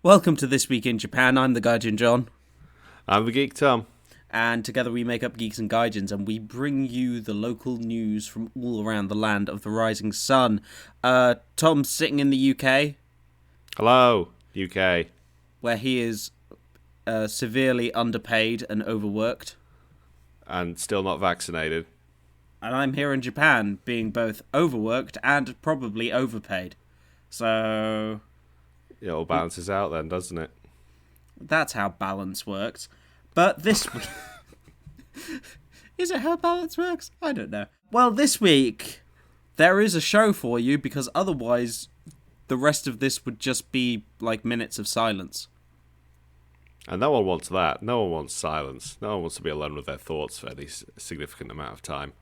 Welcome to This Week in Japan. I'm the Gaijin John. I'm the Geek Tom. And together we make up Geeks and Gaijins, and we bring you the local news from all around the land of the rising sun. Tom's sitting in the UK. Hello, UK. Where he is severely underpaid and overworked. And still not vaccinated. And I'm here in Japan, being both overworked and probably overpaid. So... it all balances out then, doesn't it? That's how balance works. But this week... Is it how balance works? I don't know. Well, this week, there is a show for you, because otherwise the rest of this would just be like minutes of silence. And no one wants that. No one wants silence. No one wants to be alone with their thoughts for any significant amount of time.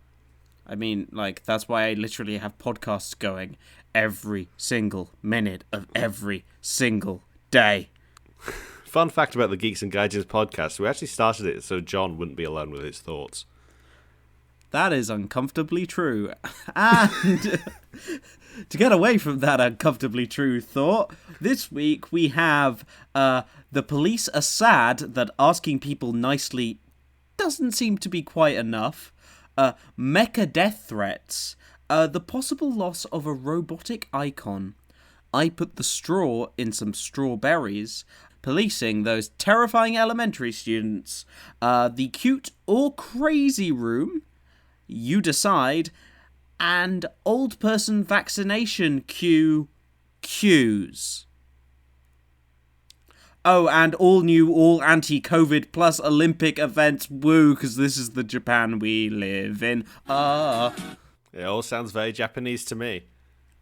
I mean, like, that's why I literally have podcasts going every single minute of every single day. Fun fact about the Geeks and Gaijins podcast, we actually started it so John wouldn't be alone with his thoughts. That is uncomfortably true. And to get away from that uncomfortably true thought, this week we have the police are sad that asking people nicely doesn't seem to be quite enough. Mecha death threats. The possible loss of a robotic icon. I put the straw in some strawberries. Policing those terrifying elementary students. The cute or crazy room. You decide. And old person vaccination queues. Oh, and all new, all anti-COVID plus Olympic events. Woo, because this is the Japan we live in. It all sounds very Japanese to me.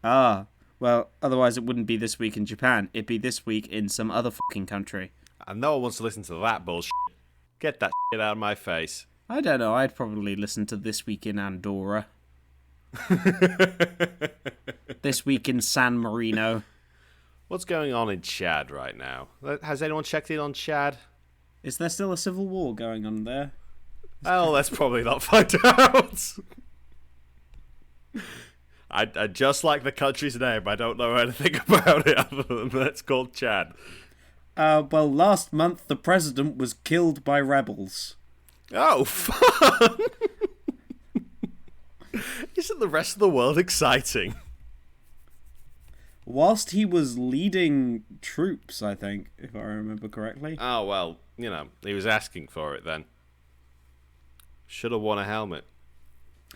Well, otherwise it wouldn't be This Week in Japan. It'd be This Week in some other fucking country. And no one wants to listen to that bullshit. Get that shit out of my face. I don't know, I'd probably listen to This Week in Andorra. This Week in San Marino. What's going on in Chad right now? Has anyone checked in on Chad? Is there still a civil war going on there? Oh, let's probably not find out. I just like the country's name. I don't know anything about it other than that it's called Chad. Well, last month the president was killed by rebels. Oh, fun! Isn't the rest of the world exciting? Whilst he was leading troops, I think, if I remember correctly. Oh, well, he was asking for it then. Should have worn a helmet.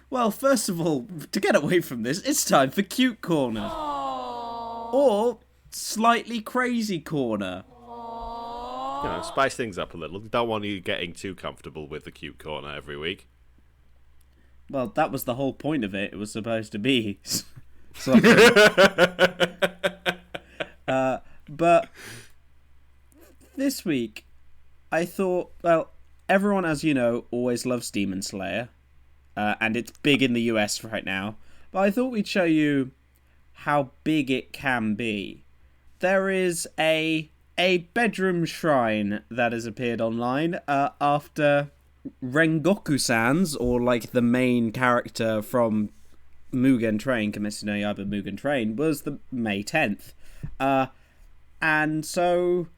Well, first of all, to get away from this, it's time for Cute Corner. Aww. Or Slightly Crazy Corner. Spice things up a little. Don't want you getting too comfortable with the Cute Corner every week. Well, that was the whole point of it. It was supposed to be... but this week, I thought, well, everyone, as you know, always loves Demon Slayer. And it's big in the US right now. But I thought we'd show you how big it can be. There is a bedroom shrine that has appeared online after Rengoku-sans, or like the main character from Mugen Train, Kimetsu no Yaiba Mugen Train, was the May 10th. And so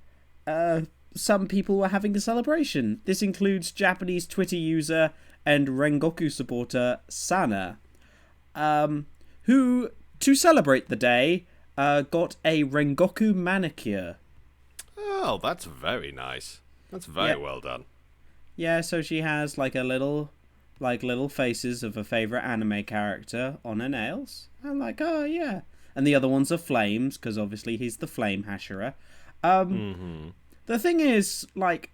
some people were having a celebration. This includes Japanese Twitter user and Rengoku supporter Sana, who, to celebrate the day, got a Rengoku manicure. Oh, that's very nice. That's very well done. Yeah, so she has like little faces of a favourite anime character on her nails. I'm like, oh yeah. And the other ones are flames, because obviously he's the flame hasherer. The thing is, like,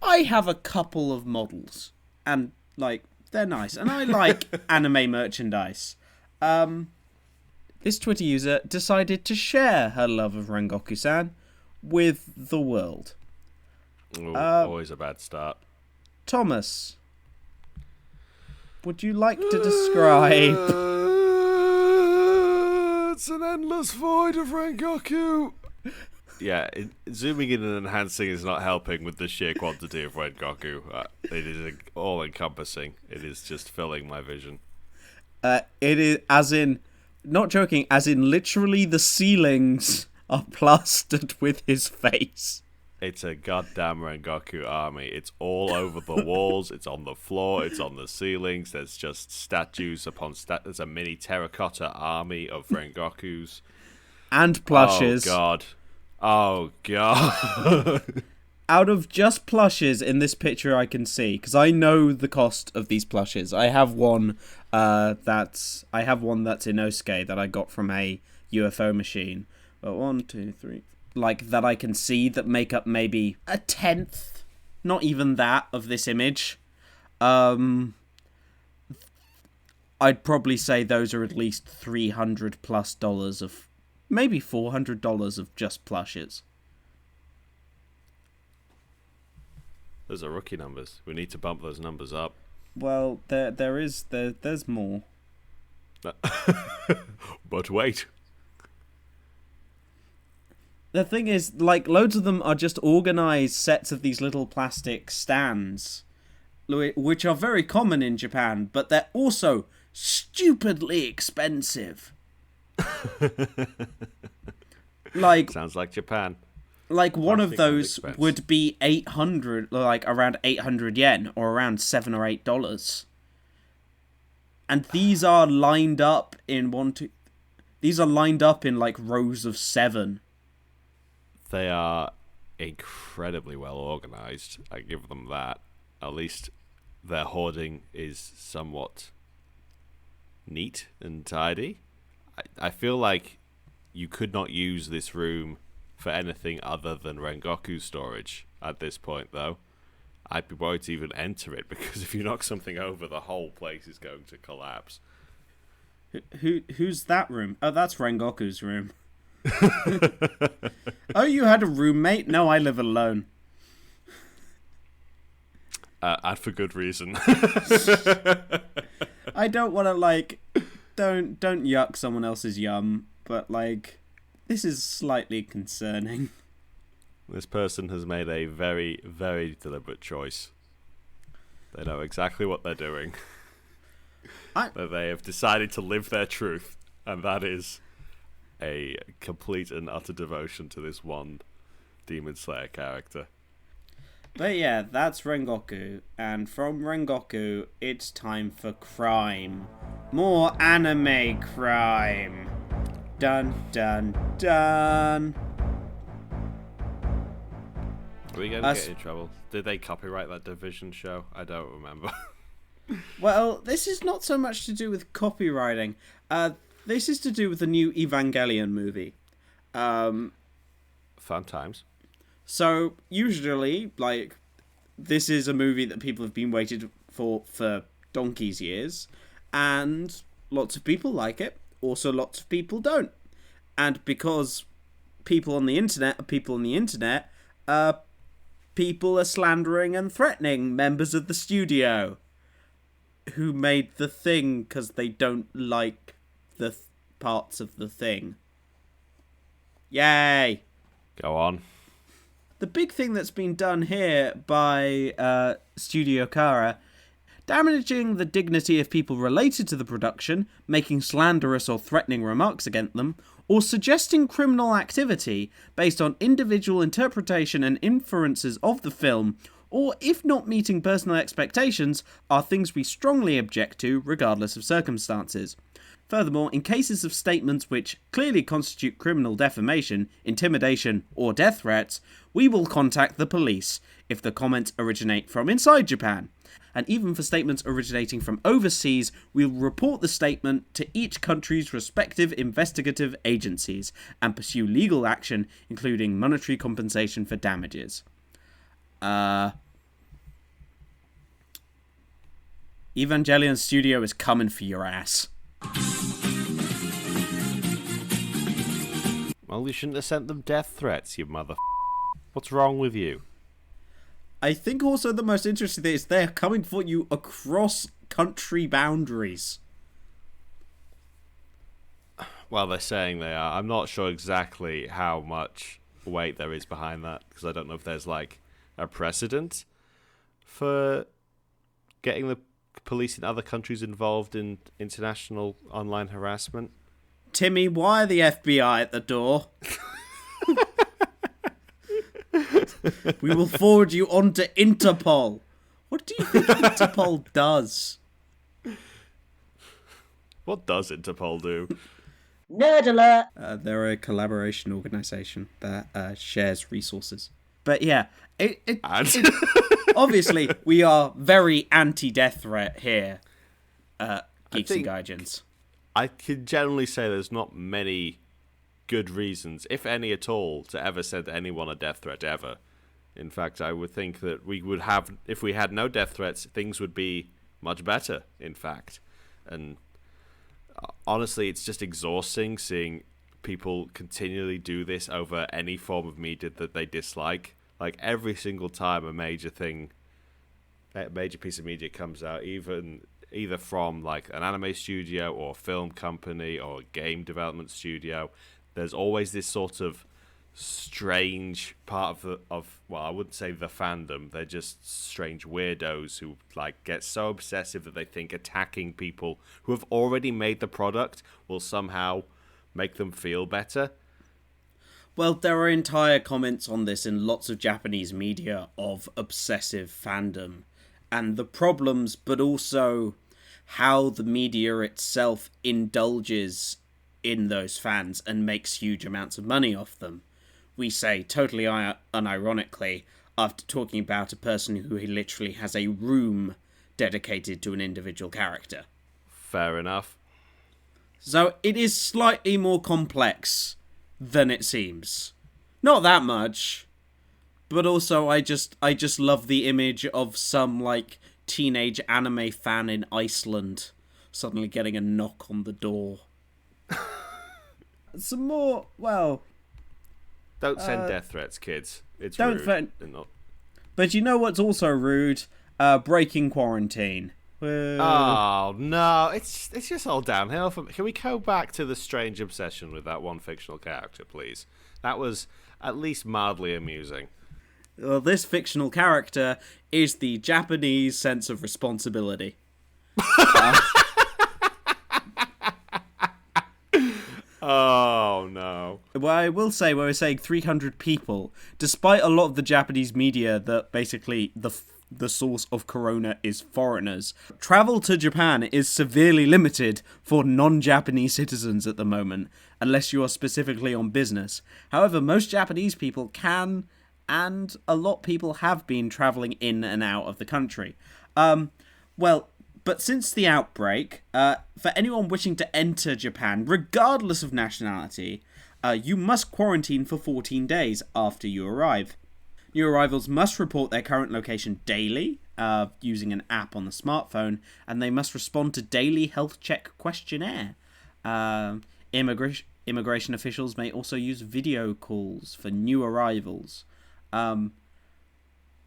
I have a couple of models, and like, they're nice, and I like anime merchandise. This Twitter user decided to share her love of Rengoku-san with the world. Ooh, always a bad start. Thomas, would you like to describe... It's an endless void of Rengoku! Yeah, zooming in and enhancing is not helping with the sheer quantity of Rengoku. It is all-encompassing. It is just filling my vision. It is, as in, not joking, as in literally the ceilings are plastered with his face. It's a goddamn Rengoku army. It's all over the walls. It's on the floor. It's on the ceilings. There's just statues upon There's a mini terracotta army of Rengokus. And plushes. Oh, God. Oh, God. Out of just plushes in this picture I can see, because I know the cost of these plushes. I have one that's Inosuke that I got from a UFO machine. But 1, 2, 3... like, that I can see that make up maybe a tenth, not even that, of this image. I'd probably say those are at least $300+ of, maybe $400 of just plushes. Those are rookie numbers. We need to bump those numbers up. Well, there's more. But wait. The thing is, like, loads of them are just organised sets of these little plastic stands, which are very common in Japan, but they're also stupidly expensive. Like, sounds like Japan. Like, one of those would be 800, like, around 800 yen, or around $7 or $8. And these are lined up in these are lined up in, like, rows of 7. They are incredibly well organised. I give them that. At least their hoarding is somewhat neat and tidy. I feel like you could not use this room for anything other than Rengoku storage at this point, though. I'd be worried to even enter it, because if you knock something over, the whole place is going to collapse. Who's that room? Oh, that's Rengoku's room. Oh, you had a roommate? No, I live alone. And for good reason. I don't want to, like, don't yuck someone else's yum, but, like, this is slightly concerning. This person has made a very, very deliberate choice. They know exactly what they're doing. That they have decided to live their truth, and that is a complete and utter devotion to this one Demon Slayer character. But yeah, that's Rengoku, and from Rengoku, it's time for crime. More anime crime. Dun dun dun. Are we going to get in trouble? Did they copyright that Division show? I don't remember. Well, this is not so much to do with copywriting. This is to do with the new Evangelion movie. Fun times. So, usually, like, this is a movie that people have been waiting for donkey's years, and lots of people like it, also lots of people don't. And because people on the internet are people on the internet, people are slandering and threatening members of the studio who made the thing because they don't like the parts of the thing. Yay! Go on. The big thing that's been done here by Studio Kara, damaging the dignity of people related to the production, making slanderous or threatening remarks against them, or suggesting criminal activity based on individual interpretation and inferences of the film, or if not meeting personal expectations, are things we strongly object to regardless of circumstances. Furthermore, in cases of statements which clearly constitute criminal defamation, intimidation, or death threats, we will contact the police if the comments originate from inside Japan. And even for statements originating from overseas, we'll report the statement to each country's respective investigative agencies and pursue legal action, including monetary compensation for damages. Evangelion Studio is coming for your ass. Well, you shouldn't have sent them death threats, you mother. What's wrong with you? I think also the most interesting thing is they're coming for you across country boundaries. Well, they're saying they are. I'm not sure exactly how much weight there is behind that, because I don't know if there's, like, a precedent for getting the police in other countries involved in international online harassment. Timmy, why are the FBI at the door? We will forward you on to Interpol. What do you think Interpol does? What does Interpol do? Nerd alert! They're a collaboration organisation that shares resources. But yeah, obviously we are very anti-death threat here, Geeks and Gaijins. I can generally say there's not many good reasons, if any at all, to ever send anyone a death threat ever. In fact, I would think that we would have, if we had no death threats, things would be much better, in fact. And honestly, it's just exhausting seeing people continually do this over any form of media that they dislike. Like, every single time a major piece of media comes out, either from like an anime studio or a film company or a game development studio, there's always this sort of strange part of well, I wouldn't say the fandom, they're just strange weirdos who like get so obsessive that they think attacking people who have already made the product will somehow make them feel better. Well, there are entire comments on this in lots of Japanese media of obsessive fandom and the problems, but also how the media itself indulges in those fans and makes huge amounts of money off them. We say, totally unironically, after talking about a person who literally has a room dedicated to an individual character. Fair enough. So it is slightly more complex than it seems. Not that much, but also I just love the image of some like teenage anime fan in Iceland suddenly getting a knock on the door. Some more, well... Don't send death threats, kids. It's don't rude. But you know what's also rude? Breaking quarantine. Oh, no. It's just all downhill. Can we go back to the strange obsession with that one fictional character, please? That was at least mildly amusing. Well, this fictional character is the Japanese sense of responsibility. Oh, no. Well, I will say, when we're saying 300 people, despite a lot of the Japanese media that basically the source of corona is foreigners, travel to Japan is severely limited for non-Japanese citizens at the moment, unless you are specifically on business. However, most Japanese people can, and a lot of people have been traveling in and out of the country. But since the outbreak, for anyone wishing to enter Japan, regardless of nationality, you must quarantine for 14 days after you arrive. New arrivals must report their current location daily, using an app on the smartphone, and they must respond to daily health check questionnaire. Immigration officials may also use video calls for new arrivals.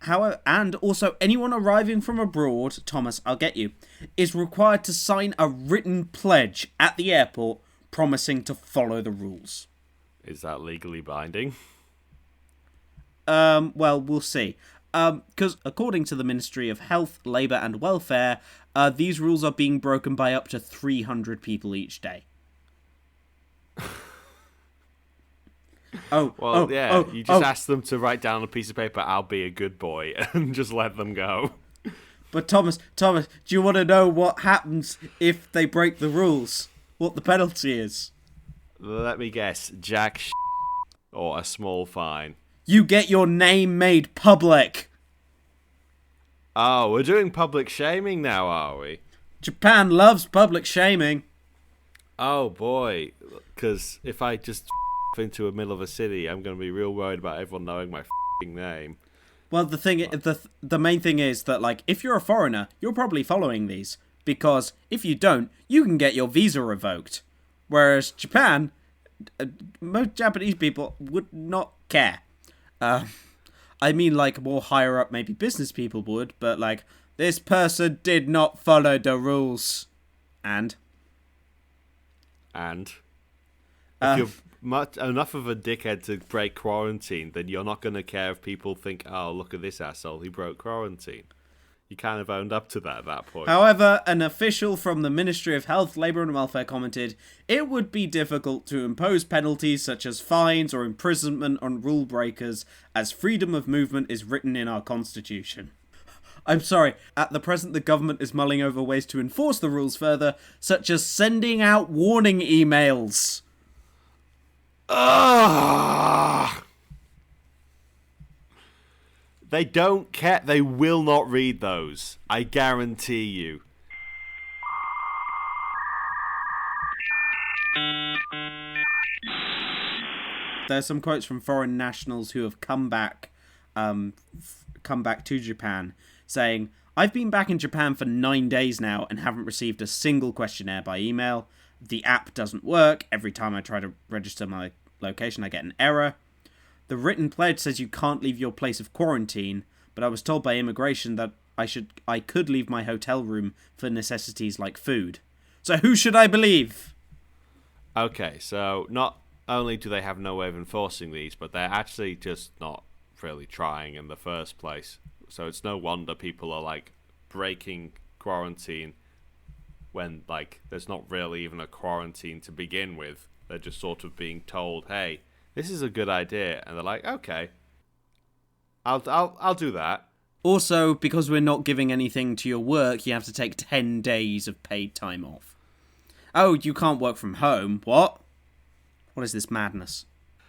However, and also anyone arriving from abroad, Thomas, I'll get you, is required to sign a written pledge at the airport promising to follow the rules. Is that legally binding? Well, we'll see. Because according to the Ministry of Health, Labour and Welfare, these rules are being broken by up to 300 people each day. You just ask them to write down on a piece of paper, "I'll be a good boy," and just let them go. But Thomas, do you want to know what happens if they break the rules? What the penalty is? Let me guess, jack or a small fine. You get your name made public. Oh, we're doing public shaming now, are we? Japan loves public shaming. Oh boy, because if I just into the middle of a city, I'm going to be real worried about everyone knowing my name. Well, the main thing is that, like, if you're a foreigner, you're probably following these, because if you don't, you can get your visa revoked. Whereas Japan, most Japanese people would not care. I mean, like, more higher up, maybe business people would, but, like, this person did not follow the rules. And? If you're enough of a dickhead to break quarantine, then you're not going to care if people think, "Oh, look at this asshole, he broke quarantine." You kind of owned up to that at that point. However, an official from the Ministry of Health, Labour and Welfare commented, it would be difficult to impose penalties such as fines or imprisonment on rule breakers, as freedom of movement is written in our constitution. I'm sorry, at the present the government is mulling over ways to enforce the rules further, such as sending out warning emails. Ugh! They don't care. They will not read those. I guarantee you. There's some quotes from foreign nationals who have come back to Japan, saying, I've been back in Japan for 9 days now and haven't received a single questionnaire by email. The app doesn't work. Every time I try to register my location, I get an error. The written pledge says you can't leave your place of quarantine, but I was told by immigration that I could leave my hotel room for necessities like food. So who should I believe? Okay, so not only do they have no way of enforcing these, but they're actually just not really trying in the first place. So it's no wonder people are like breaking quarantine when like there's not really even a quarantine to begin with. They're just sort of being told, hey, this is a good idea, and they're like, okay, I'll do that. Also, because we're not giving anything to your work, you have to take 10 days of paid time off. Oh, you can't work from home. What? What is this madness?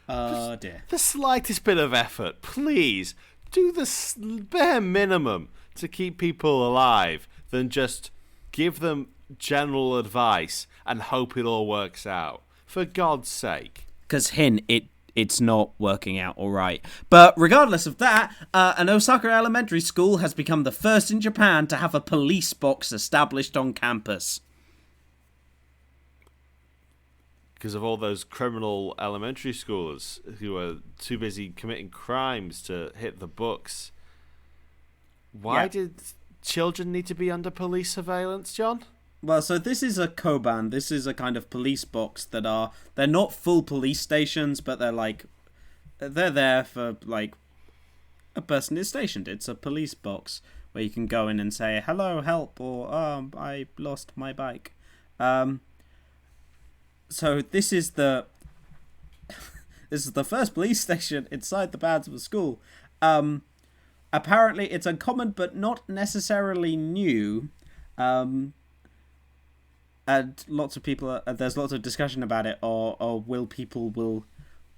Oh, dear. The slightest bit of effort, please. Do the bare minimum to keep people alive than just give them general advice and hope it all works out. For God's sake. Because, it's not working out all right. But regardless of that, an Osaka elementary school has become the first in Japan to have a police box established on campus. Because of all those criminal elementary schoolers who are too busy committing crimes to hit the books. Why did children need to be under police surveillance, John? Well, so this is a koban. This is a kind of police box they're not full police stations, but they're there for, like, a person is stationed. It's a police box where you can go in and say, hello, help, or, I lost my bike. So this is the first police station inside the bounds of a school. Apparently it's uncommon, but not necessarily new. And lots of people there's lots of discussion about it, or will people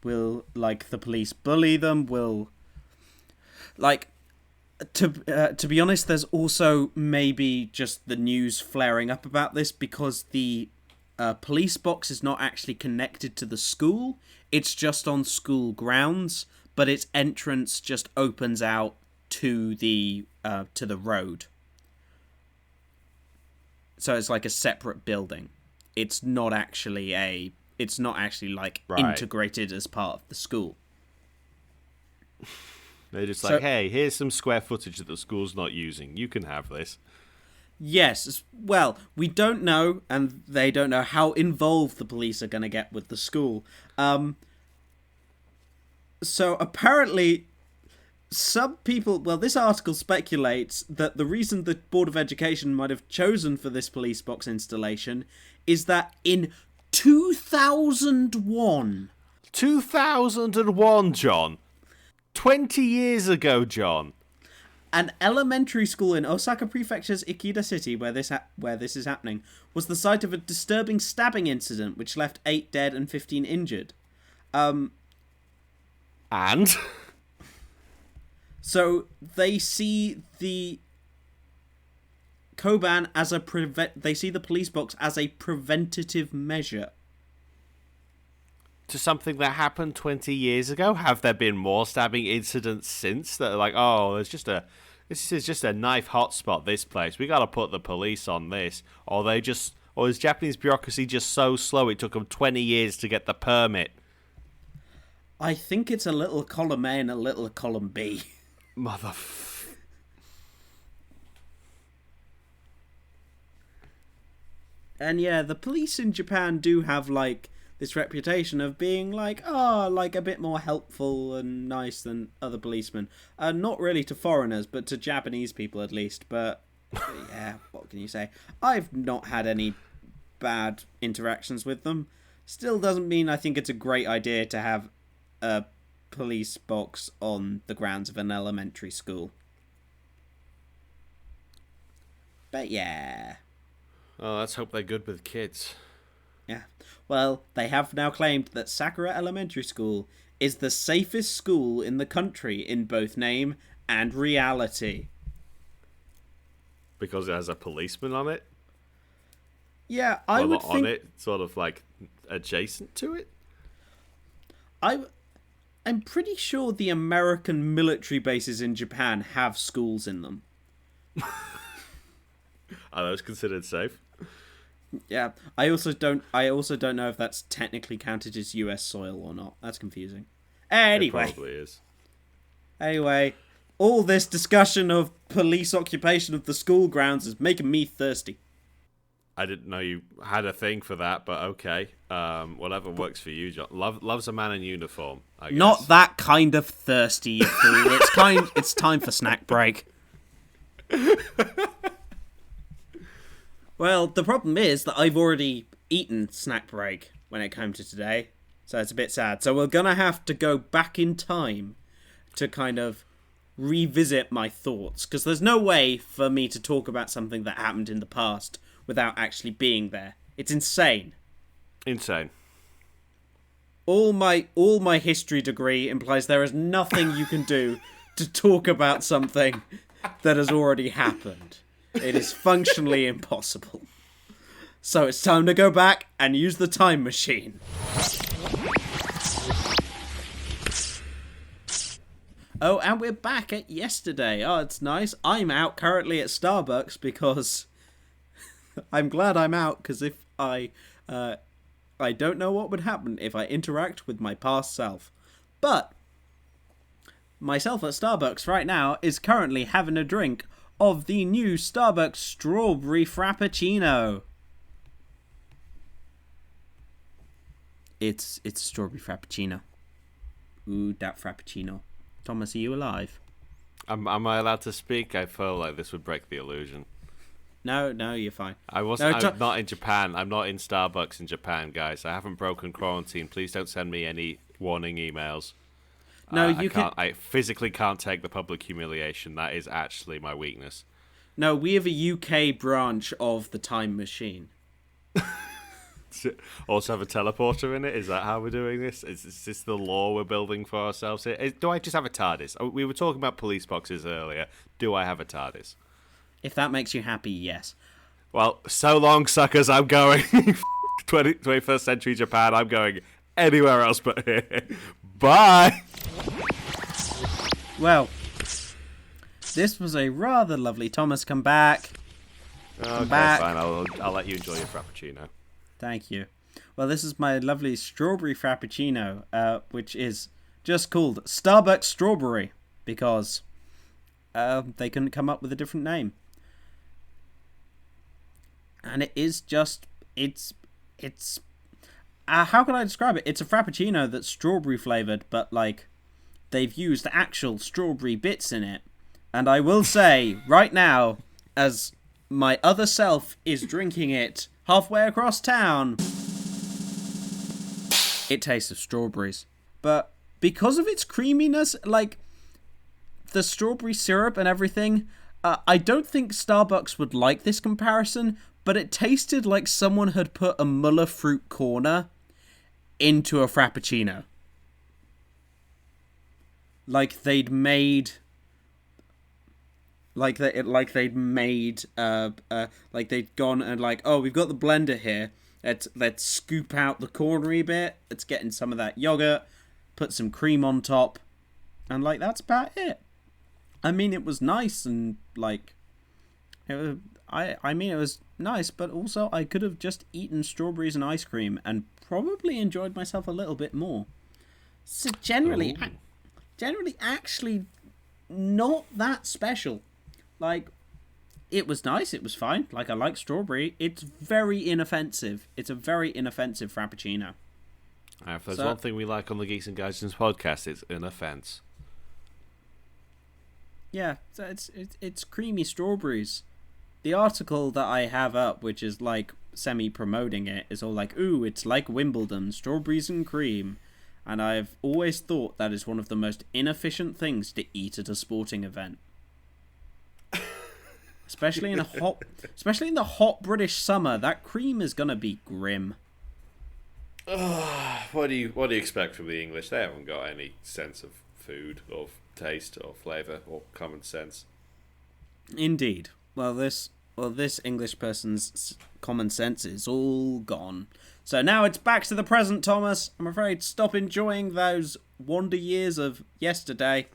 will like the police bully them, will like to be honest, there's also maybe just the news flaring up about this because the police box is not actually connected to the school. It's just on school grounds, but its entrance just opens out to the road. So it's like a separate building. It's not actually like integrated as part of the school. They're just like, hey, here's some square footage that the school's not using. You can have this. Yes, well, we don't know, and they don't know how involved the police are going to get with the school. So apparently, some people, well, this article speculates that the reason the Board of Education might have chosen for this police box installation is that in 2001... 2001, John? 20 years ago, John. An elementary school in Osaka Prefecture's Ikeda City, where this is happening, was the site of a disturbing stabbing incident which left 8 dead and 15 injured. And? So they see the Koban as they see the police box as a preventative measure. To something that happened 20 years ago? Have there been more stabbing incidents since that are like, oh, this is just a knife hotspot, this place. We got to put the police on this. Or is Japanese bureaucracy just so slow it took them 20 years to get the permit? I think it's a little column A and a little column B. And yeah, the police in Japan do have, like, this reputation of being like a bit more helpful and nice than other policemen. Not really to foreigners, but to Japanese people at least. But yeah, what can you say? I've not had any bad interactions with them. Still doesn't mean I think it's a great idea to have a police box on the grounds of an elementary school. But yeah. Oh, let's hope they're good with kids. Yeah. Well, they have now claimed that Sakura Elementary School is the safest school in the country in both name and reality. Because it has a policeman on it? Yeah, I would not think... on it, sort of like adjacent to it? I'm pretty sure the American military bases in Japan have schools in them. Are those considered safe? Yeah, I also don't know if that's technically counted as US soil or not. That's confusing. Anyway. It probably is. Anyway, all this discussion of police occupation of the school grounds is making me thirsty. I didn't know you had a thing for that, but okay. Whatever works for you, John. Loves a man in uniform, I guess. Not that kind of thirsty, you fool. It's time for snack break. Well, the problem is that I've already eaten snack break when it came to today, so it's a bit sad. So we're gonna have to go back in time to kind of revisit my thoughts, because there's no way for me to talk about something that happened in the past without actually being there. It's insane. Insane. All my history degree implies there is nothing you can do to talk about something that has already happened. It is functionally impossible. So it's time to go back and use the time machine. Oh, and we're back at yesterday. Oh, it's nice. I'm out currently at Starbucks because I'm glad I'm out, because if I don't know what would happen if I interact with my past self. But myself at Starbucks right now is currently having a drink of the new Starbucks Strawberry Frappuccino. It's Strawberry Frappuccino. Ooh, that Frappuccino. Thomas, are you alive? Am I allowed to speak? I feel like this would break the illusion. No, you're fine. I'm not in Japan. I'm not in Starbucks in Japan, guys. I haven't broken quarantine. Please don't send me any warning emails. No, you can't. I physically can't take the public humiliation. That is actually my weakness. No, we have a UK branch of the time machine. Also have a teleporter in it? Is that how we're doing this? Is this the law we're building for ourselves here? Do I just have a TARDIS? We were talking about police boxes earlier. Do I have a TARDIS? If that makes you happy, yes. Well, so long, suckers. I'm going 21st century Japan. I'm going anywhere else but here. Bye! Well, this was a rather lovely... Thomas, come back. Okay, back. fine. I'll let you enjoy your Frappuccino. Thank you. Well, this is my lovely Strawberry Frappuccino, which is just called Starbucks Strawberry, because they couldn't come up with a different name. And it is just... It's how can I describe it? It's a Frappuccino that's strawberry flavoured, but, like, they've used actual strawberry bits in it. And I will say, right now, as my other self is drinking it halfway across town, it tastes of strawberries. But because of its creaminess, like, the strawberry syrup and everything, I don't think Starbucks would like this comparison, but it tasted like someone had put a Muller fruit corner into a Frappuccino. Like they'd made... Like they'd gone and like, oh, we've got the blender here. Let's scoop out the cornery bit. Let's get in some of that yogurt, put some cream on top, and like that's about it. I mean, it was nice and like, it was. I mean, it was nice, but also I could have just eaten strawberries and ice cream and probably enjoyed myself a little bit more. So generally, actually, not that special. Like, it was nice, it was fine. Like, I like strawberry. It's very inoffensive. It's a very inoffensive Frappuccino. If there's one thing we like on the Geeks and Gaijins podcast, it's an offence. Yeah, so it's creamy strawberries. The article that I have up, which is like semi-promoting it, is all like, ooh, it's like Wimbledon, strawberries and cream. And I've always thought that is one of the most inefficient things to eat at a sporting event. Especially in the hot British summer, that cream is gonna be grim. What do you expect from the English? They haven't got any sense of food or taste or flavour or common sense. Indeed. Well, this English person's common sense is all gone. So now it's back to the present, Thomas. I'm afraid stop enjoying those wonder years of yesterday.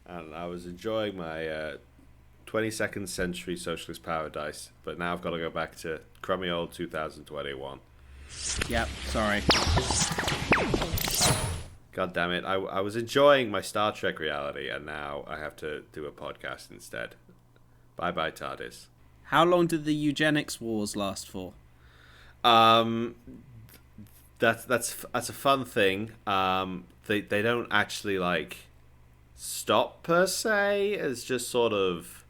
And I was enjoying my 22nd century socialist paradise, but now I've got to go back to crummy old 2021. Yep, sorry. God damn it. I was enjoying my Star Trek reality, and now I have to do a podcast instead. Bye-bye, TARDIS. How long did the eugenics wars last for? That's a fun thing. They don't actually like stop per se. It's just sort of,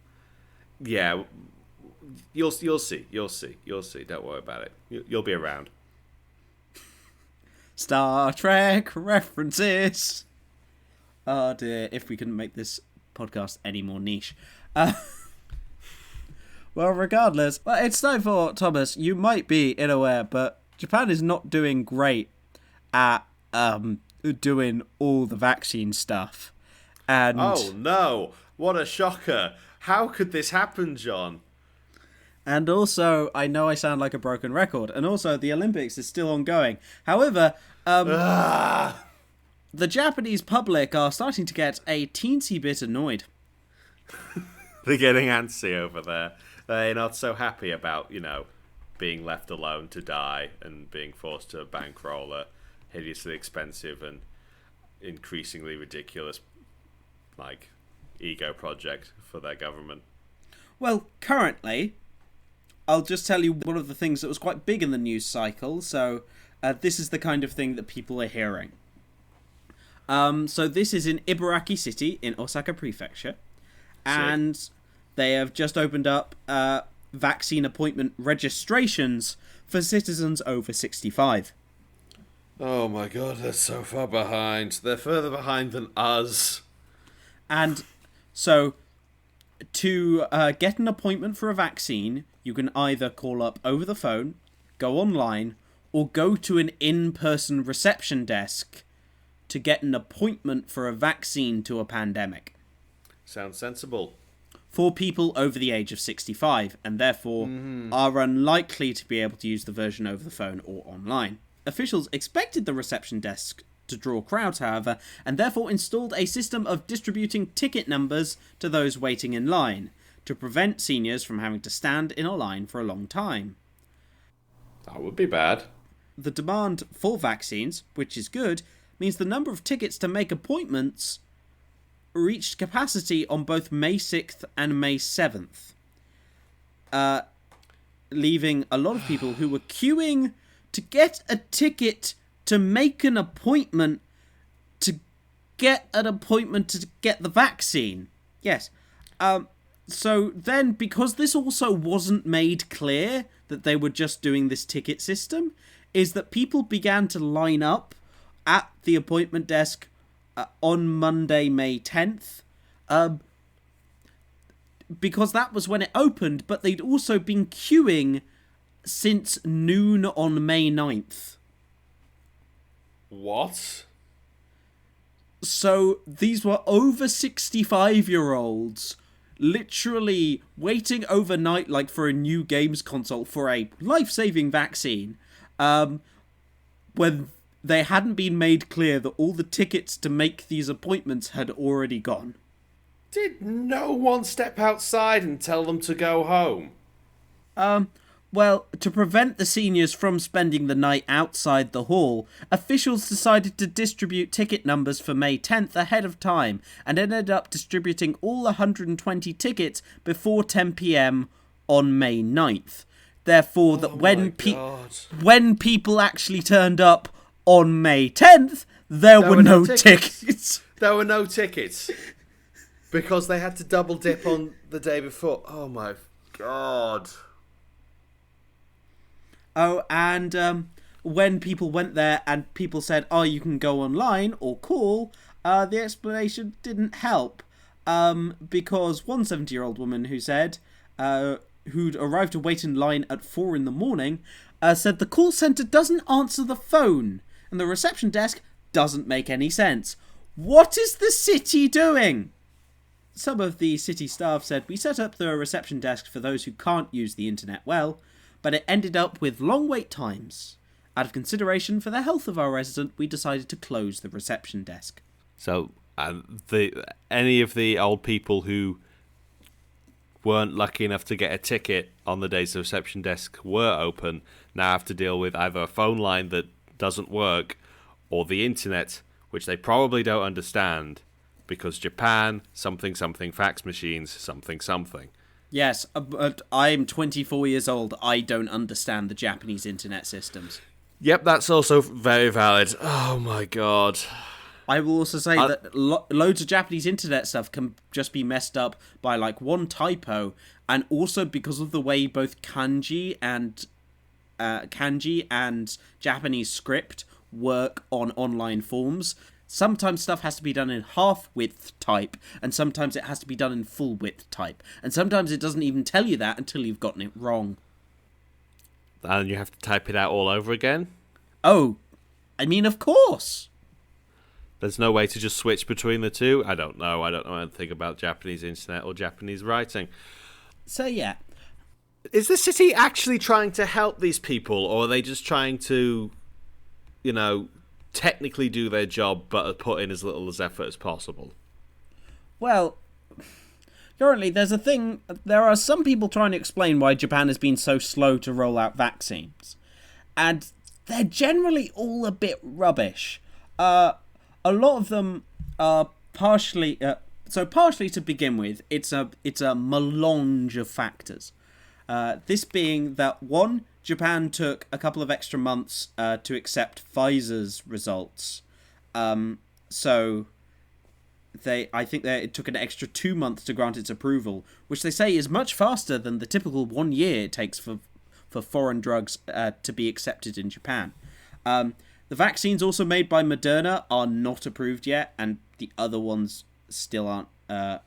yeah. You'll see. Don't worry about it. You'll be around. Star Trek references. Oh dear, if we couldn't make this podcast any more niche. Well, regardless, it's time for, Thomas, you might be unaware, but Japan is not doing great at doing all the vaccine stuff. And oh no, what a shocker. How could this happen, John? And also, I know I sound like a broken record, and also the Olympics is still ongoing. However, the Japanese public are starting to get a teensy bit annoyed. They're getting antsy over there. They're not so happy about, being left alone to die and being forced to bankroll a hideously expensive and increasingly ridiculous, ego project for their government. Well, currently, I'll just tell you one of the things that was quite big in the news cycle, so this is the kind of thing that people are hearing. So this is in Ibaraki City in Osaka Prefecture, and they have just opened up vaccine appointment registrations for citizens over 65. Oh my god, they're so far behind. They're further behind than us. And so, to get an appointment for a vaccine, you can either call up over the phone, go online, or go to an in-person reception desk to get an appointment for a vaccine to a pandemic. Sounds sensible. For people over the age of 65, and therefore are unlikely to be able to use the version over the phone or online. Officials expected the reception desk to draw crowds, however, and therefore installed a system of distributing ticket numbers to those waiting in line, to prevent seniors from having to stand in a line for a long time. That would be bad. The demand for vaccines, which is good, means the number of tickets to make appointments reached capacity on both May 6th and May 7th. Leaving a lot of people who were queuing to get a ticket to make an appointment to get the vaccine. Yes. So then, because this also wasn't made clear that they were just doing this ticket system, is that people began to line up at the appointment desk on Monday, May 10th, because that was when it opened, but they'd also been queuing since noon on May 9th. What? So these were over 65-year-olds literally waiting overnight, like for a new games console, for a life-saving vaccine, when they hadn't been made clear that all the tickets to make these appointments had already gone. Did no one step outside and tell them to go home? Well, to prevent the seniors from spending the night outside the hall, officials decided to distribute ticket numbers for May 10th ahead of time, and ended up distributing all 120 tickets before 10 p.m. on May 9th. Therefore, that when people actually turned up On May 10th, there were no tickets. There were no tickets. Because they had to double dip on the day before. Oh my God. Oh, and when people went there and people said, oh, you can go online or call, the explanation didn't help. Because one 70-year-old woman who said, who'd arrived to wait in line at 4 a.m, said the call centre doesn't answer the phone and the reception desk doesn't make any sense. What is the city doing? Some of the city staff said, we set up the reception desk for those who can't use the internet well, but it ended up with long wait times. Out of consideration for the health of our resident, we decided to close the reception desk. So, any of the old people who weren't lucky enough to get a ticket on the days the reception desk were open now have to deal with either a phone line that doesn't work or the internet, which they probably don't understand because Japan, something, fax machines, something. Yes, but I'm 24 years old. I don't understand the Japanese internet systems. Yep, that's also very valid. Oh my God. I will also say that loads of Japanese internet stuff can just be messed up by like one typo, and also because of the way both kanji and Japanese script work on online forms. Sometimes stuff has to be done in half-width type, and sometimes it has to be done in full-width type, and sometimes it doesn't even tell you that until you've gotten it wrong. And you have to type it out all over again? Oh, I mean, of course! There's no way to just switch between the two? I don't know anything about Japanese internet or Japanese writing. So, yeah. Is the city actually trying to help these people, or are they just trying to, technically do their job but put in as little as effort as possible? Well, currently there are some people trying to explain why Japan has been so slow to roll out vaccines. And they're generally all a bit rubbish. A lot of them are partially to begin with, it's a melange of factors. This being that, one, Japan took a couple of extra months to accept Pfizer's results. So I think it took an extra 2 months to grant its approval, which they say is much faster than the typical 1 year it takes for foreign drugs to be accepted in Japan. The vaccines also made by Moderna are not approved yet, and the other ones still aren't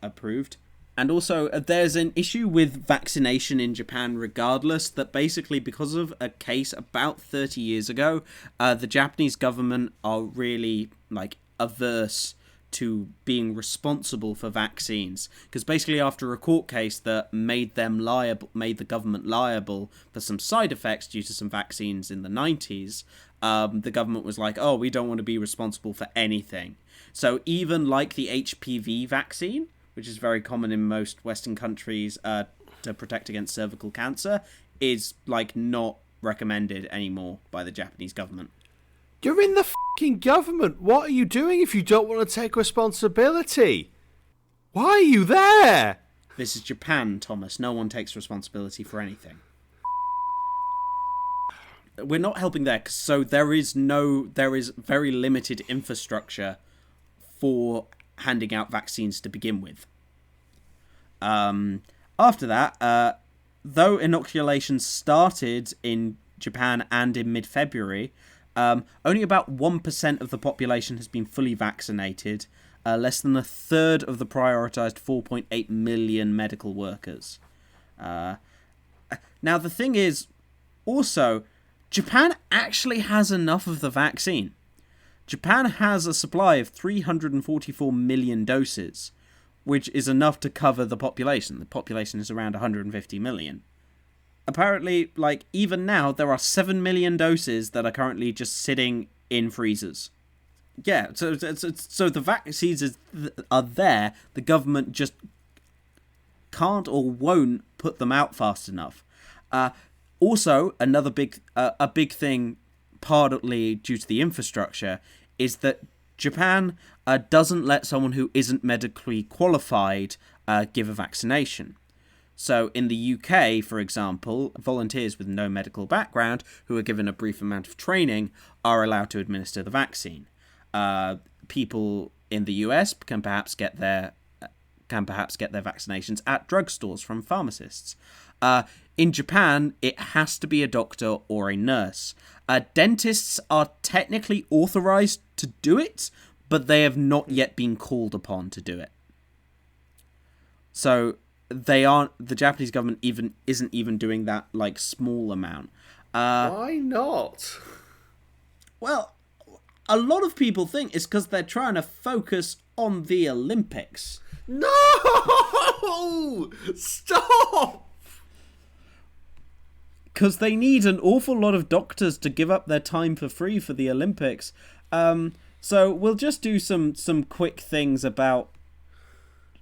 approved. And also, there's an issue with vaccination in Japan regardless, that basically because of a case about 30 years ago, the Japanese government are really, averse to being responsible for vaccines. Because basically after a court case that made the government liable for some side effects due to some vaccines in the 90s, the government was like, oh, we don't want to be responsible for anything. So even like the HPV vaccine, which is very common in most Western countries to protect against cervical cancer, is not recommended anymore by the Japanese government. You're in the fucking government. What are you doing if you don't want to take responsibility? Why are you there? This is Japan, Thomas. No one takes responsibility for anything. We're not helping there, so there is very limited infrastructure for handing out vaccines to begin with. After that, though inoculations started in Japan and in mid-February, only about 1% of the population has been fully vaccinated, less than a third of the prioritised 4.8 million medical workers. Now, the thing is, also, Japan actually has enough of the vaccine. Japan has a supply of 344 million doses, which is enough to cover the population. The population is around 150 million. Apparently, even now, there are 7 million doses that are currently just sitting in freezers. Yeah, so the vaccines are there. The government just can't or won't put them out fast enough. Also, another big thing, partly due to the infrastructure, is that Japan doesn't let someone who isn't medically qualified give a vaccination. So in the UK, for example, volunteers with no medical background who are given a brief amount of training are allowed to administer the vaccine. People in the US can perhaps get their vaccinations at drugstores from pharmacists. In Japan, it has to be a doctor or a nurse. Dentists are technically authorized to do it, but they have not yet been called upon to do it. So the Japanese government isn't even doing that like small amount. Why not? Well, a lot of people think it's because they're trying to focus on the Olympics. No! Stop! Because they need an awful lot of doctors to give up their time for free for the Olympics. So we'll just do some quick things about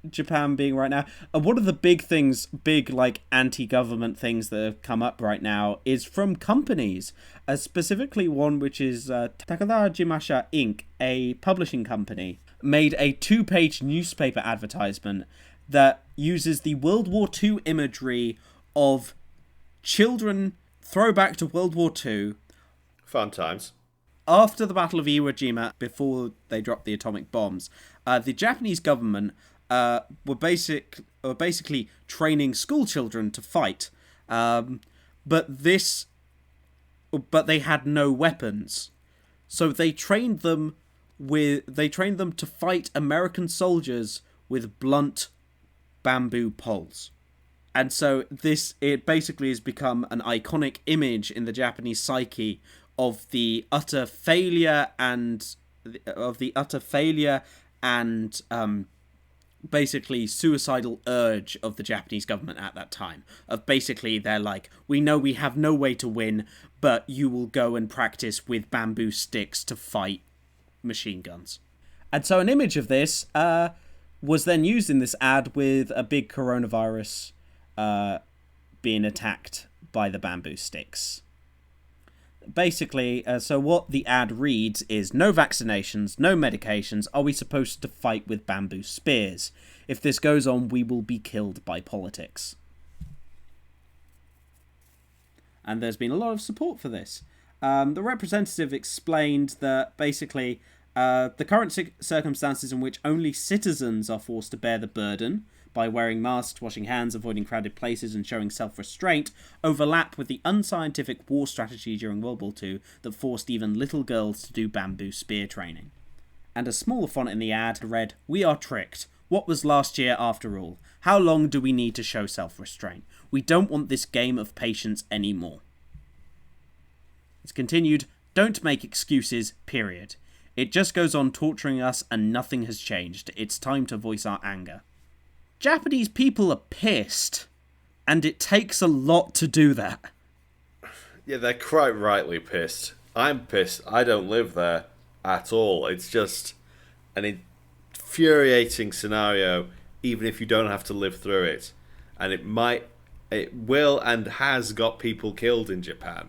Japan being right now. One of the big like anti-government things that have come up right now is from companies, specifically one which is Takada Jimasha Inc., a publishing company, made a 2-page newspaper advertisement that uses the World War II imagery of children throwback to World War II. Fun times. After the Battle of Iwo Jima, before they dropped the atomic bombs, the Japanese government were basically training school children to fight, but they had no weapons, so they trained them to fight American soldiers with blunt bamboo poles. And so it basically has become an iconic image in the Japanese psyche of the utter failure and basically suicidal urge of the Japanese government at that time. Of basically, they're like, we know we have no way to win, but you will go and practice with bamboo sticks to fight machine guns. And so an image of this was then used in this ad with a big coronavirus being attacked by the bamboo sticks. Basically, so what the ad reads is, no vaccinations, no medications, are we supposed to fight with bamboo spears? If this goes on, we will be killed by politics. And there's been a lot of support for this. The representative explained that basically the current circumstances in which only citizens are forced to bear the burden by wearing masks, washing hands, avoiding crowded places, and showing self-restraint, overlap with the unscientific war strategy during World War II that forced even little girls to do bamboo spear training. And a smaller font in the ad read, "We are tricked. What was last year after all? How long do we need to show self-restraint? We don't want this game of patience anymore." It's continued, "Don't make excuses, period. It just goes on torturing us and nothing has changed. It's time to voice our anger." Japanese people are pissed, and it takes a lot to do that. Yeah, they're quite rightly pissed. I'm pissed. I don't live there at all. It's just an infuriating scenario, even if you don't have to live through it. And it will and has got people killed in Japan.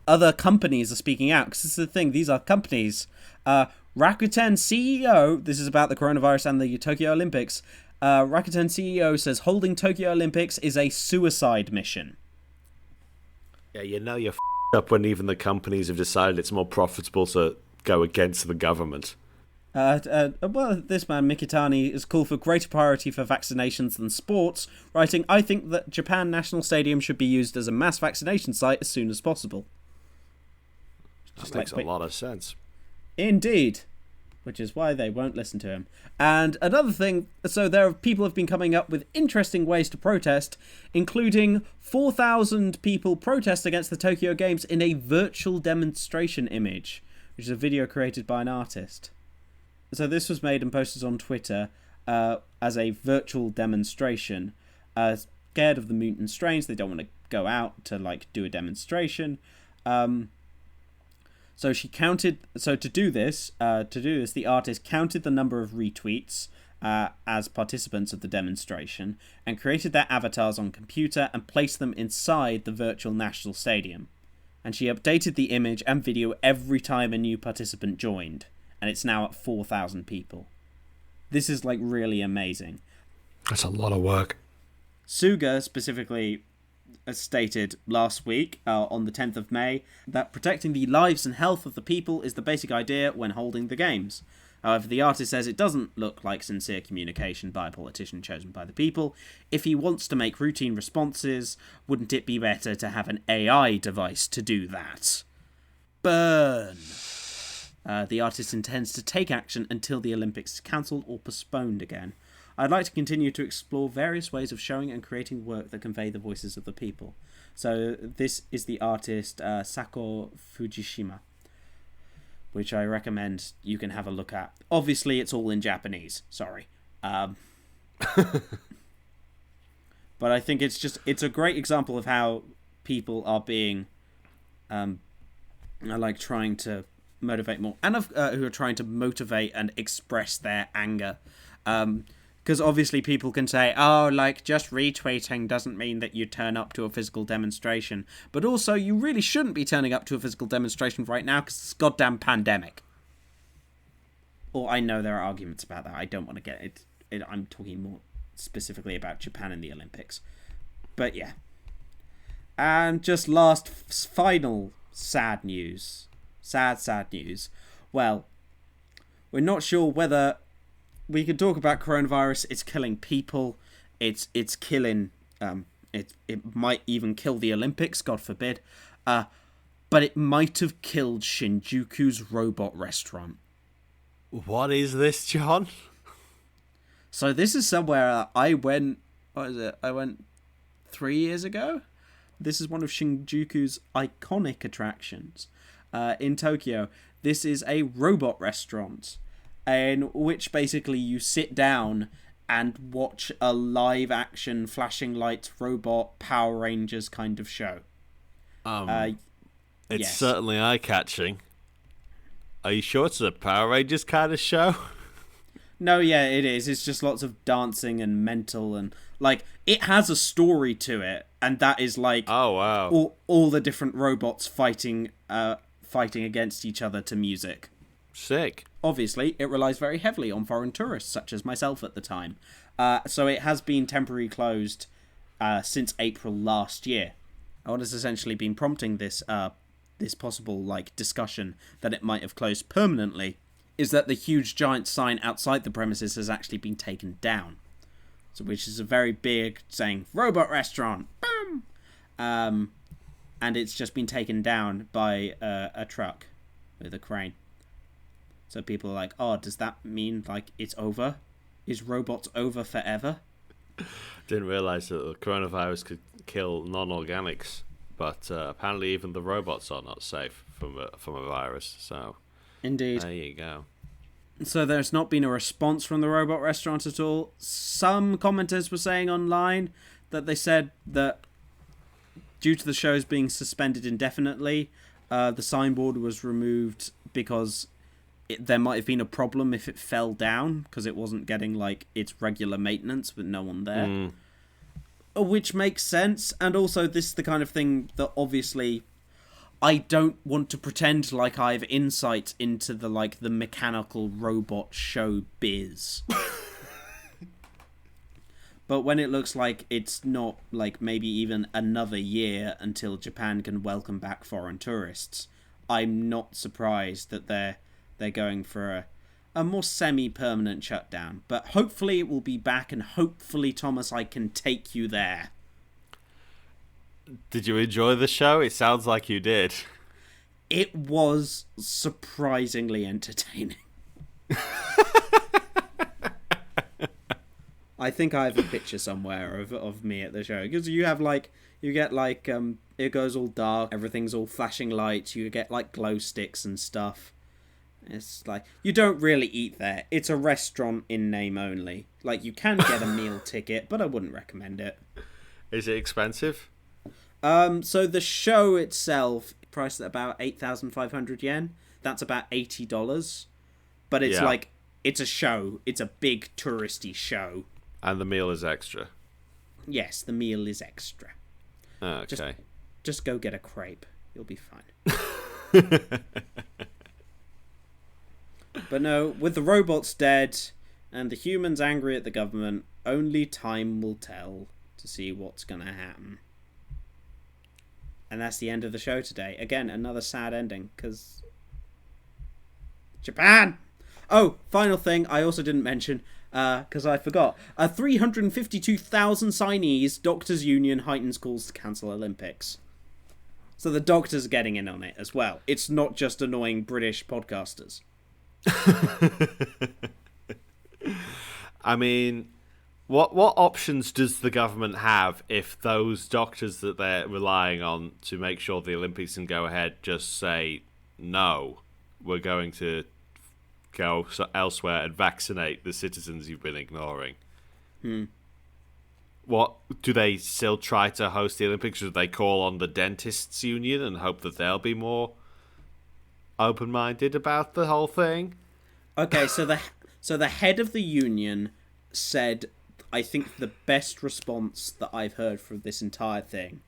Other companies are speaking out, because this is the thing, these are companies. Rakuten CEO, this is about the coronavirus and the Tokyo Olympics, Rakuten CEO says holding Tokyo Olympics is a suicide mission. Yeah, you know you're up when even the companies have decided it's more profitable to go against the government. Well, this man, Mikitani, has called for greater priority for vaccinations than sports, writing, "I think that Japan National Stadium should be used as a mass vaccination site as soon as possible." That makes a lot of sense. Indeed. Which is why they won't listen to him. And another thing, so people have been coming up with interesting ways to protest, including 4,000 people protest against the Tokyo Games in a virtual demonstration image, which is a video created by an artist. So this was made and posted on Twitter as a virtual demonstration. Scared of the mutant strains, they don't want to go out to do a demonstration. So to do this, the artist counted the number of retweets as participants of the demonstration and created their avatars on computer and placed them inside the virtual national stadium. And she updated the image and video every time a new participant joined, and it's now at 4,000 people. This is really amazing. That's a lot of work. Suga specifically stated last week, on the 10th of May, that protecting the lives and health of the people is the basic idea when holding the games. However, the artist says it doesn't look like sincere communication by a politician chosen by the people. If he wants to make routine responses, wouldn't it be better to have an AI device to do that? Burn! The artist intends to take action until the Olympics is cancelled or postponed again. I'd like to continue to explore various ways of showing and creating work that convey the voices of the people. So this is the artist Sako Fujishima, which I recommend you can have a look at. Obviously, it's all in Japanese. Sorry. But I think it's a great example of how people are being, trying to motivate more, and who are trying to motivate and express their anger. Because obviously people can say, oh, just retweeting doesn't mean that you turn up to a physical demonstration. But also, you really shouldn't be turning up to a physical demonstration right now because it's a goddamn pandemic. Or I know there are arguments about that. I don't want to get it. I'm talking more specifically about Japan and the Olympics. But yeah. And just final sad news. Sad news. Well, we're not sure whether we can talk about coronavirus. It's killing people. It's killing. It might even kill the Olympics. God forbid. But it might have killed Shinjuku's robot restaurant. What is this, John? So this is somewhere I went. What is it? I went 3 years ago. This is one of Shinjuku's iconic attractions in Tokyo. This is a robot restaurant, in which basically you sit down and watch a live action flashing lights robot Power Rangers kind of show. It's yes. certainly eye catching. Are you sure it's a Power Rangers kind of show? No, yeah, it is. It's just lots of dancing and mental and it has a story to it, and that is oh wow, all the different robots fighting against each other to music. Sick. Obviously, it relies very heavily on foreign tourists, such as myself at the time. So it has been temporarily closed since April last year. What has essentially been prompting this possible discussion that it might have closed permanently is that the huge giant sign outside the premises has actually been taken down. So, which is a very big saying, "Robot Restaurant!" Boom! And it's just been taken down by a truck with a crane. So people are like, oh, does that mean it's over? Is robots over forever? Didn't realise that the coronavirus could kill non-organics, but apparently even the robots are not safe from a virus. So indeed, there you go. So there's not been a response from the robot restaurant at all. Some commenters were saying online that they said that due to the shows being suspended indefinitely, the signboard was removed because there might have been a problem if it fell down because it wasn't getting its regular maintenance with no one there. Which makes sense, and also this is the kind of thing that obviously I don't want to pretend like I have insight into the mechanical robot show biz. But when it looks like it's not maybe even another year until Japan can welcome back foreign tourists, I'm not surprised that they're going for a more semi-permanent shutdown. But hopefully it will be back, and hopefully, Thomas, I can take you there. Did you enjoy the show? It sounds like you did. It was surprisingly entertaining. I think I have a picture somewhere of me at the show, because you have you get it goes all dark, everything's all flashing lights, you get glow sticks and stuff. It's you don't really eat there. It's a restaurant in name only. You can get a meal ticket, but I wouldn't recommend it. Is it expensive? So the show itself priced at about 8,500 yen. That's about $80. But it's it's a show. It's a big touristy show. And the meal is extra. Yes, the meal is extra. Okay. Just go get a crepe. You'll be fine. But no, with the robots dead and the humans angry at the government, only time will tell. to see what's going to happen. And that's the end of the show today. Again, another sad ending, because... Japan! Oh, final thing I also didn't mention, because I forgot. 352,000 signees, Doctors' Union heightens calls to cancel Olympics. So the doctors are getting in on it as well. It's not just annoying British podcasters. I mean, what options does the government have if those doctors that they're relying on to make sure the Olympics can go ahead just say, no, we're going to go elsewhere and vaccinate the citizens you've been ignoring? What do they still try to host the Olympics? Or do they call on the dentists union and hope that they'll be more open-minded about the whole thing? Okay, so the head of the union said, I think, the best response that I've heard from this entire thing.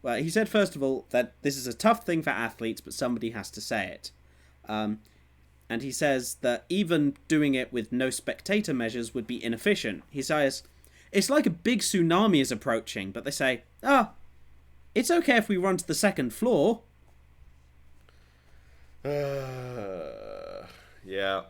Well, he said, first of all, that this is a tough thing for athletes, but somebody has to say it. And he says that even doing it with no spectator measures would be inefficient. He says, it's like a big tsunami is approaching, but they say, it's okay if we run to the second floor. Yeah.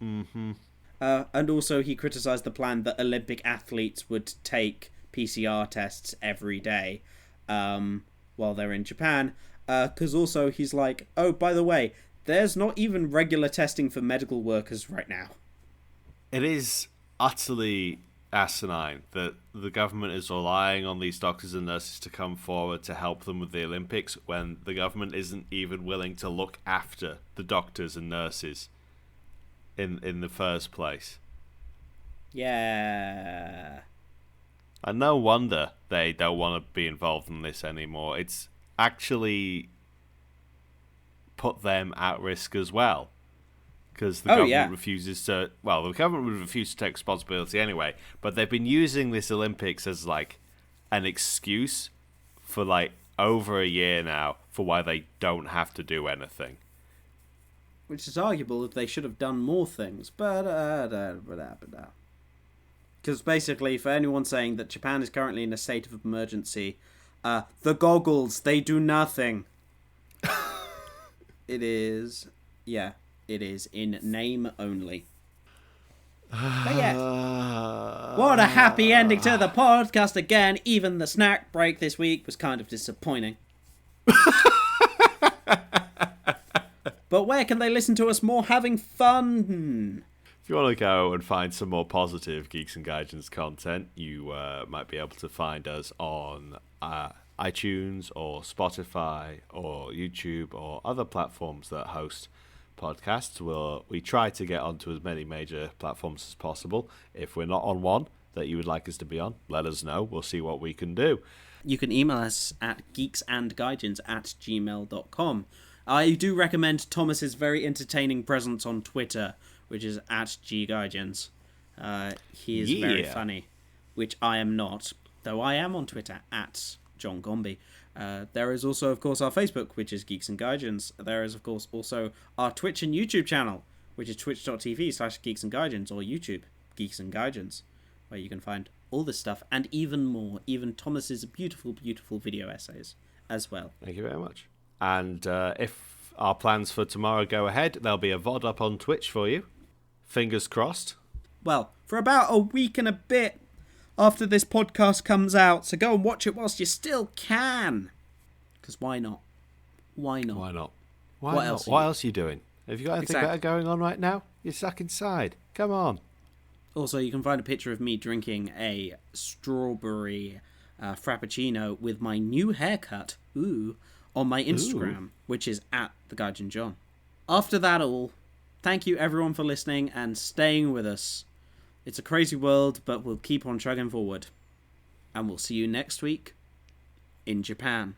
Mm-hmm. And also he criticised the plan that Olympic athletes would take PCR tests every day while they're in Japan. Because also he's like, oh, by the way, there's not even regular testing for medical workers right now. It is utterly asinine that the government is relying on these doctors and nurses to come forward to help them with the Olympics when the government isn't even willing to look after the doctors and nurses in the first place. Yeah. And no wonder they don't want to be involved in this anymore. It's actually put them at risk as well. Because the government refuses to... Well, the government would refuse to take responsibility anyway, but they've been using this Olympics as, like, an excuse for, like, over a year now for why they don't have to do anything. Which is arguable if they should have done more things, but... Because basically, for anyone saying that Japan is currently in a state of emergency, the goggles, they do nothing. It is... Yeah. It is in name only. But yeah, what a happy ending to the podcast again. Even the snack break this week was kind of disappointing. But where can they listen to us more having fun? If you want to go and find some more positive Geeks and Gaijins content, you might be able to find us on iTunes or Spotify or YouTube or other platforms that host podcasts. We try to get onto as many major platforms as possible. If we're not on one that you would like us to be on, let us know. We'll see what we can do. You can email us at geeksandgaijins@gmail.com. I do recommend Thomas's very entertaining presence on Twitter, which is at @ggaijins. He is very funny, which I am not, though I am on Twitter at John Gombe. There is also, of course, our Facebook, which is Geeks and Gaijins. There is, of course, also our Twitch and YouTube channel, which is twitch.tv/Geeks and Gaijins, or YouTube, Geeks and Gaijins, where you can find all this stuff and even more, even Thomas's beautiful, beautiful video essays as well. Thank you very much. And if our plans for tomorrow go ahead, there'll be a VOD up on Twitch for you. Fingers crossed. Well, for about a week and a bit after this podcast comes out, so go and watch it whilst you still can. Because why not? Why not? Why not? What else are you doing? Have you got anything better going on right now? You're stuck inside. Come on. Also, you can find a picture of me drinking a strawberry frappuccino with my new haircut, on my Instagram, which is at the Gaijin John. After that all, thank you everyone for listening and staying with us. It's a crazy world, but we'll keep on chugging forward. And we'll see you next week in Japan.